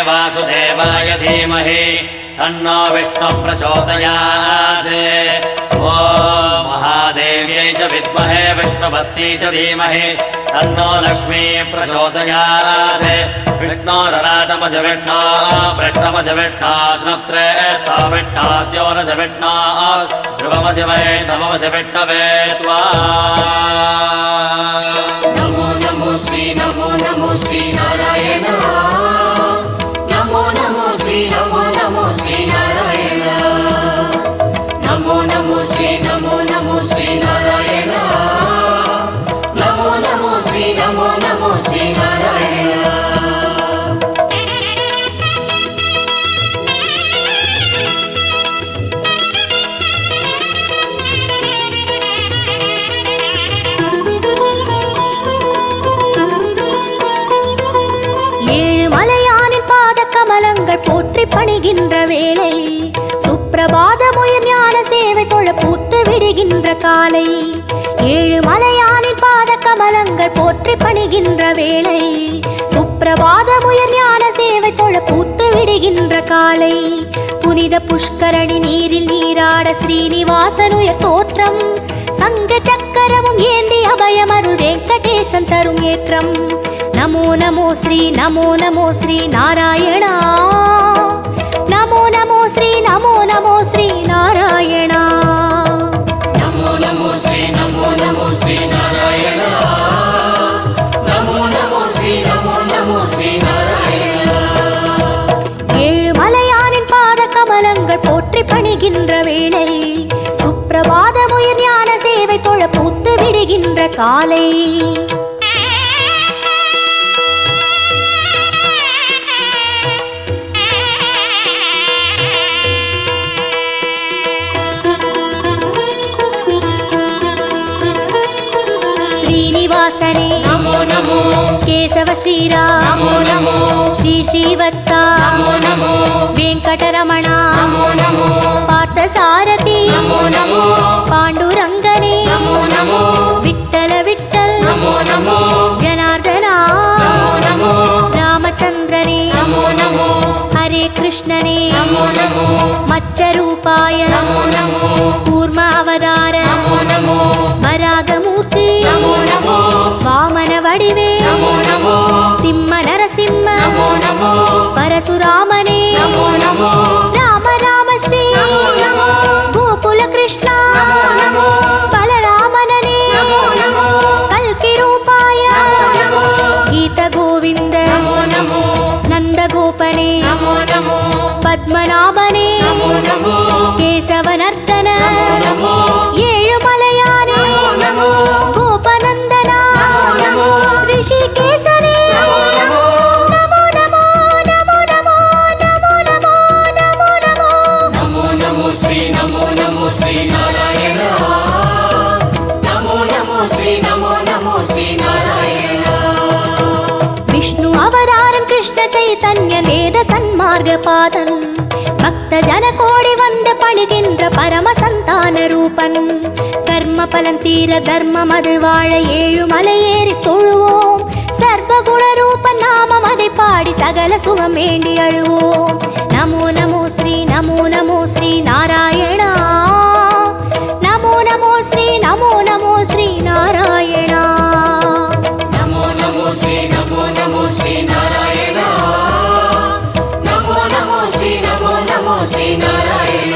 वासुदेवाय धीमहि तन्नो विष्णुः प्रचोदयात्। ॐ महादेव्यै च विद्महे विष्णुपत्न्यै च धीमहि तन्नो लक्ष्मी प्रचोदयात्। विष्णोरराटमज विष्णो वृष्णमज विष्णो स्नुत्रे स्थाविष्णास्योरज विष्णो ध्रुवमज वै नममज विष्णवे त्वा। नमो नमो श्री नारायण। नमो नमो श्री नारायण। नमो नमो श्री नारायण। नमो नमो श्री नारायण। போற்றி பணிகின்ற வேளை சுப்பிரபாதமுயர் ஞான சேவை தொழ பூத்து விடுகின்ற காலை. ஏழு மலையானின் பாத கமலங்கள் போற்றி பணிகின்ற வேளை சுப்பிரபாதமுயர் ஞான சேவை தொழ பூத்து விடுகின்ற காலை. புனித புஷ்கரணி நீரில் நீராட ஸ்ரீனிவாசனுயர் தோற்றம் சங்க சக்கரமும் ஏந்தி அபயமருள் வெங்கடேசன் தரும் ஏற்றம். நமோ நமோ ஸ்ரீ நாராயணா. நமோ நமோ ஸ்ரீ நாராயணா. நமோ நமோ ஸ்ரீ நாராயணா. நமோ நமோ ஸ்ரீ நாராயணா. ஏழு மலையானின் பாத கமலங்கள் போற்றி பணிகின்ற வேளை சுப்பிரபாதமுயர் ஞான சேவை தொழ பூத்து விடுகின்ற காலை. श्रीनिवासने नमो नमो। केशव श्रीराम नमो नमो। श्रीवत्सा नमो नमो। वेंकटरमणा नमो नमो। पार्थसारथी नमो नमो। पांडुरंगने नमो नमो। विठ्ठल नमो नमो। जनार्दना नमो नमो। रामचंद्रने नमो नमो। हरे कृष्णने नमो नमो। मत्स्यरूपाय नमो नमो। कूर्म अवतार नमो नमो। वरागमूर्ति नमो नमो। वामन वडिवे नमो नमो। सिंह नरसिंह नमो नमो। परशुरामने नमो नमो। राम राम श्री नमो नमो। गोकुल कृष्ण नमो नमो। बलरामनने नमो नमो। कल्कि रूपाय नमो नमो। गीत गोविंद नमो नमो। नंद गोपने नमो नमो। पद्मनाभने नमो नमो। केशवनर्दन नमो। ஏழு மலையானே नमो। गोपनंदना नमो। ऋषिकेशने नमो नमो। नमो नमो नमो नमो नमो नमो नमो नमो. नमो नमो श्री नारायण। नमो नमो श्री नारायण. विष्णु अवतारन कृष्ण चैतन्य वेद सन्मार्ग पादन भक्त जन कोडि वंद पणिगिன்ற परम संतान रूपन कर्म पलन तीर धर्म मது வாழ ஏழு மலை ஏறி தொழுவோம் சர்வ குண ரூபன் நாமம் அதை பாடி சகல சுகம் வேண்டி அழுவோம். நமோ நமோ ஸ்ரீ நாராயணா. நமோ நமோ ஸ்ரீ நாராயணா. नमो नमो श्री नारायण. नमो नमो श्री नारायण.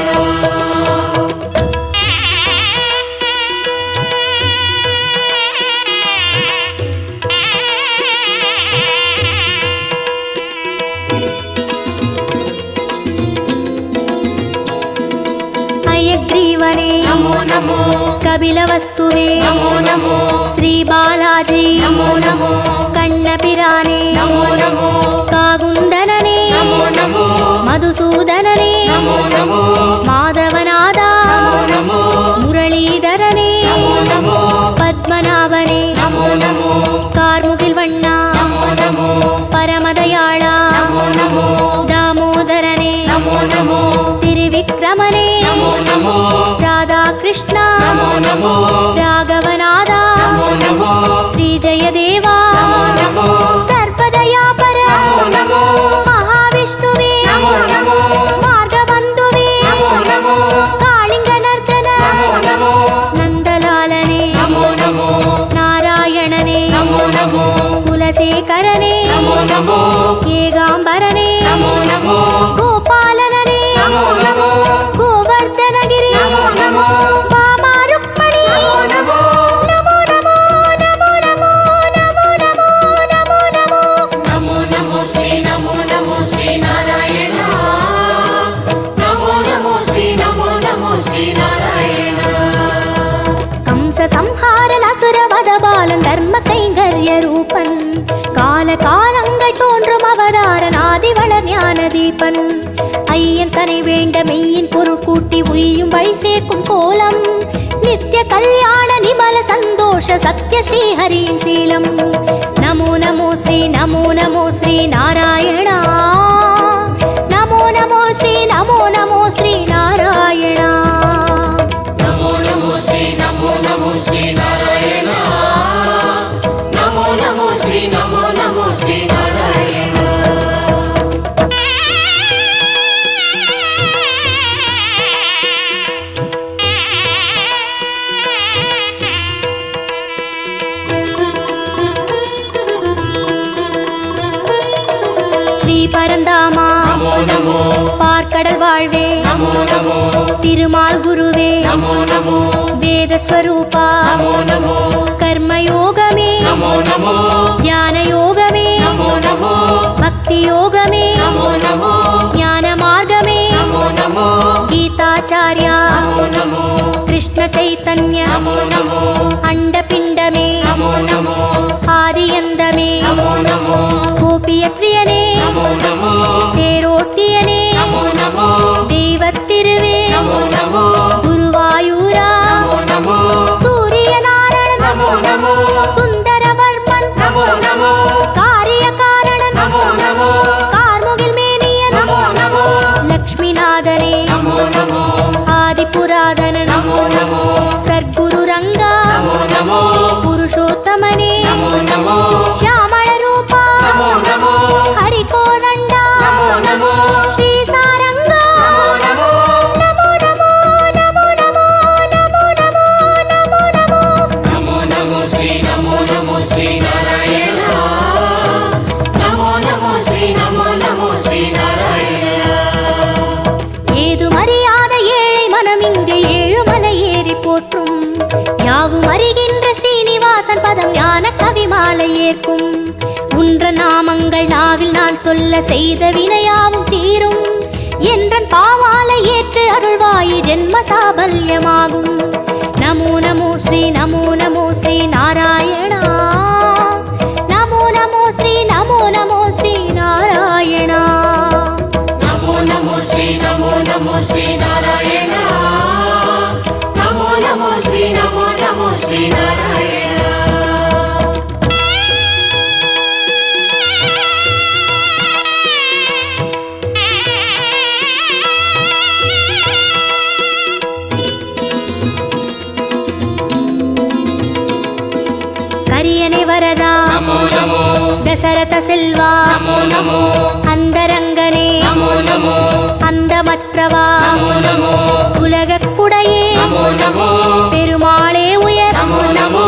हयग्रीवने नमो नमो. कपिलवस्तुवे नमो नमो. श्री बालाजी नमो नमो. कण्णपिराने नमो नमो. कागुन्दनने नमो नमो. मधुसूदनने नमो नमो. माधवनादा नमो नमो. मुरलीधरने नमो नमो. पद्मनाभने नमो नमो. कार्मुगिल वण्णा नमो नमो. परमदयाळा नमो नमो. दामोदरने नमो नमो. त्रिविक्रमने नमो नमो. राधा कृष्ण नमो नमो. राघवनादा नमो नमो. श्री जयदेवा नमो नमो. सर्वदयापर नमो नमो. महाविष्णु சோமேகரனே நமோ நமோ ஏகாம்பரனே நமோ நமோ கோபாலனே நமோ நமோ கோவர்தனகிரி நமோ நமோ பாமா ருக்மணி நமோ நமோ நமோ நமோ நமோ நமோ நமோ நமோ நமோ நமோ நமோ நமோ ஸ்ரீ நாராயண நமோ நமோ ஸ்ரீ நாராயண கம்ச சம்ஹாரன் அசுரவத பாலன் தர்ம கைங்கர்ய ரூபன் கால காலங்கள் தோன்றும் அவதாரன் ஆதிவளர் ஞான தீபன் ஐயன் தனை வேண்ட மெய்யின் பொருள் கூட்டி உய்யும் வழி சேர்க்கும் கோலம் நித்ய கல்யாண நிமல சந்தோஷ சத்ய ஸ்ரீஹரியின் சீலம் நமோ நமோ ஸ்ரீ நாராயணா நமோ நமோ ஸ்ரீ நாராயணா நமோ நமோ ஸ்ரீ நாராயண நமோ நமோ ஸ்ரீ நாராயண ஸ்ரீ பரந்தாமா நமோ நமோ பார்க்கடல் வாழ்வே நமோ நமோ திருமால் குருவே நமோ நமோ வேதஸ்வரூபா நமோ நமோ கர்மயோகமே நமோ நமோ ஞான யோகமே நமோ நமோ பக்தி யோகமே நமோ நமோ ஞான மார்க்கமே நமோ நமோ கீதாச்சார்யா நமோ நமோ கிருஷ்ண சைத்தன்ய நமோ நமோ அண்டபிண்டமே நமோ நமோ ஆதியந்தமே நமோ நமோ கோபியத்ரியனே நமோ நமோ தேரோட்டியனே நமோ நமோ தெய்வத்திருவே நமோ நமோ குருவாயூரா நமோ நமோ சூரியநாராயணன் நமோ நமோ சுந்தரவர்மன் நமோ நமோ காரியகாரணன் நமோ நமோ கார்முகில் மேனியன் நமோ நமோ லக்ஷ்மிநாதனே நமோ நமோ ஆதிபுராதனன் நமோ நமோ சர்க்குரு ரங்கா நமோ நமோ புருஷோத்தமனே நமோ நமோ ಶ್ಯಾಮಳ ರೂಪ நமோ நமோ ಹರಿಕೋದಂಡ நமோ நமோ ಶ್ರೀ ಸಾರಂಗ நமோ ನಮೋ ನಮೋ ನಮೋ ನಮೋ ನಮೋ ನಮೋ ನಮೋ ನಮೋ நமோ நமோ ஸ்ரீ நாராயண நமோ நமோ ஸ்ரீ நாராயண ஏதும் அறியாத ஏழை மனம் இங்கே ஏழுமலை ஏறி போற்றும் யாவும் அறிகின்ற ஸ்ரீனிவாசன் பதம் ஞான கவிமாலை ஏற்கும் உன்ற நாமங்கள் நாவில் நான் சொல்ல செய்த வினையாவும் தீரும் என்றன் பாவாலை ஏற்று அருள்வாயி ஜென்ம சாபல்யமாகும் நமோ நமோ ஸ்ரீ நாராயணா நமோ நமோ ஸ்ரீ நாராயணா நமோ நமோ ஸ்ரீ நாராயண நமோ நமோ ஸ்ரீ நாராயண கரியனை வரதா நமோ நமோ தசரத செல்வா நமோ நமோ அந்தரங்கனே நமோ நமோ அந்தமற்றவா நமோ நமோ உலகக்குடையே நமோ நமோ பெருமாளே உயர் நமோ நமோ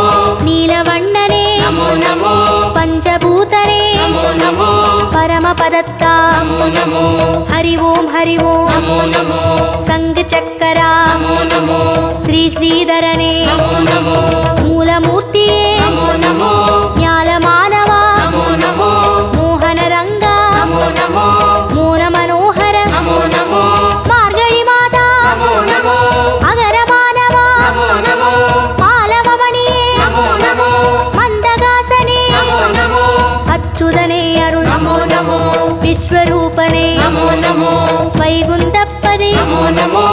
நீலவண்ணனே நமோ நமோ பஞ்சபூதனே நமோ நமோ பரமபதத்தா நமோ நமோ ஹரி ஓம் நமோ நமோ சங்கு சக்கரா நமோ நமோ ஸ்ரீ ஸ்ரீதரனே நமோ நமோ மூலமூர்த்தியே நமோ நமோ ஞாலமானவா நமோ நமோ மோகன ரங்கா நமோ நமோ மோன மனோகர நமோ நமோ மார்கழி மாதா நமோ நமோ அகரமானவா நமோ நமோ மாலவமணியே நமோ நமோ மந்தகாசனே நமோ நமோ அச்சுதனே அருள் நமோ நமோ விஸ்வரூபனே நமோ நமோ வைகுந்தப்பதே நமோ நமோ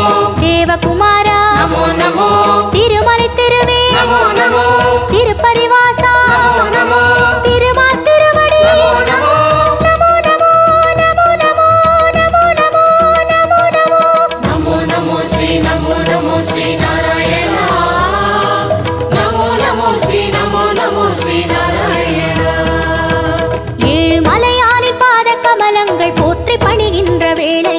தேவகுமாரா நமோ நமோ திருமலை திருவே நமோ நமோ திருப்பரிவாசா நமோ நமோ திருமால் திருவடி நமோ நமோ நமோ நமோ நமோ நமோ நமோ நமோ நமோ நமோ நமோ நமோ ஸ்ரீ நாராயண நமோ நமோ ஸ்ரீ நாராயண ஏழு மலையானின் பாத கமலங்கள் போற்றி பணிகின்ற வேளை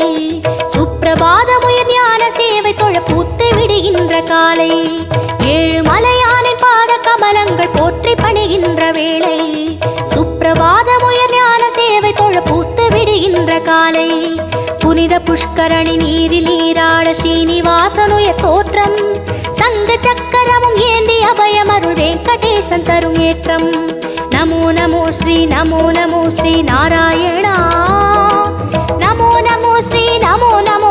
சுப்பிரபாதமுயர் ஞான சேவை தொழ பூத்து விடுகின்ற காலை ஏழு மலையானின் பாத கமலங்கள் போற்றி பணிகின்ற வேளை சுப்பிரபாத தெரிகின்ற காலை புனித புஷ்கரணி நீரில் நீராட ஸ்ரீனிவாசனுய தோற்றம் சங்க சக்கரமும் ஏந்தி அபயமருள் வெங்கடேசன் தரும் ஏற்றம் நமோ நமோ ஸ்ரீ நமோ நமோ ஸ்ரீ நாராயணா நமோ நமோ ஸ்ரீ நமோ நமோ